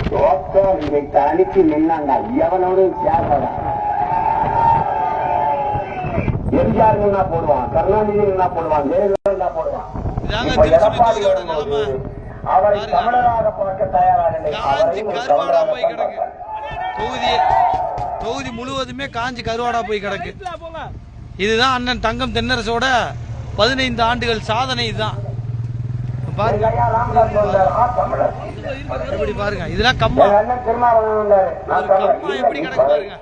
இதை அனுப்பி நின்னாங்க. எவனோடு சேரடா. எம்ஜிஆர் நின்னா போடுவான், கருணாநிதி நின்னா போடுவான், ஜெயலலிதா போடுவான். அவரை தமிழராக பார்க்க தயாராக தொகுதி முழுவதுமே காஞ்சி கருவாடா போய் கிடக்கு. இதுதான் அண்ணன் தங்கம் தென்னரசோட 15 ஆண்டுகள் சாதனை. இதுதான் பாருங்க, இதெல்லாம் கம்மா எப்படி கிடக்கு பாருங்க.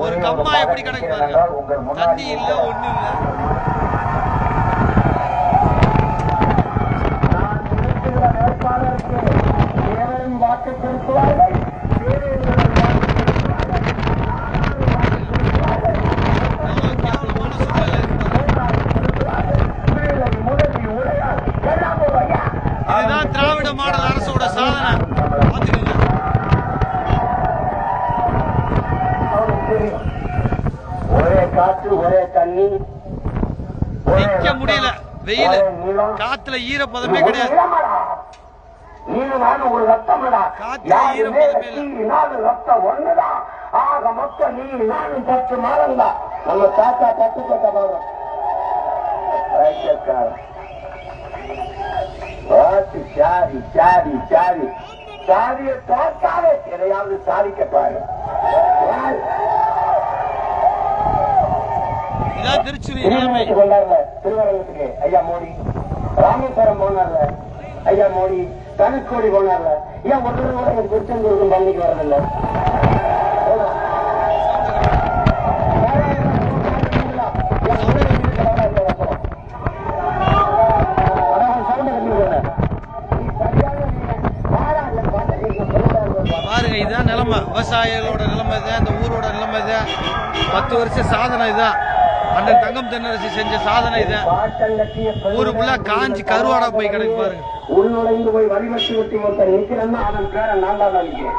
ஒரு கம்மா எப்படி கிடக்கு பாருங்க. தண்ணி இல்ல, ஒண்ணு இல்ல. வாக்கு செலுத்துவார்கள். இதுதான் திராவிட மாடல் அரசோட சாதனை. ஒரே காற்று, ஒரே தண்ணி, நிக்க முடியல. வெயில், காத்துல ஈரப்பதமே கிடையாது. ஒரு ரத்தம்டா, ரத்தம் ஒண்ணுதான். ஆக மொத்தம் நீ நானும் 10 மாதம்டா. நம்ம தாத்தா தட்டுக்கட்ட பாரு. சாதி சாதி சாதி சாதியை பார்த்தாலே எதையாவது சாதிக்க பாரு. கொண்டாடல திருவரங்கத்துக்கு ஐயா மோடி, ராமேஸ்வரம் போனார்ல ஐயா மோடி, தனுஷ்கோடி போனார்ல. ஏன் ஒரு திருச்செந்தூருக்கும் பள்ளிக்கு வரதில்லை? பாருங்க, இதுதான் நிலைமை. விவசாயிகளோட நிலைமை தான், இந்த ஊரோட நிலைமை தான். 10 வருஷ சாதனை இதுதான். அண்ணன் தங்கம் தென்னரசு செஞ்ச சாதனை இதுதான். ஊருக்குள்ள காஞ்சி கருவாடா போய் கிடக்கு பாருங்க. உள்நுழைந்து போய் வழிபட்டு விட்டு ஒருத்தர் நிற்கிறேன்னா அதன் பேரை நான் தான் நினைக்கிறேன்.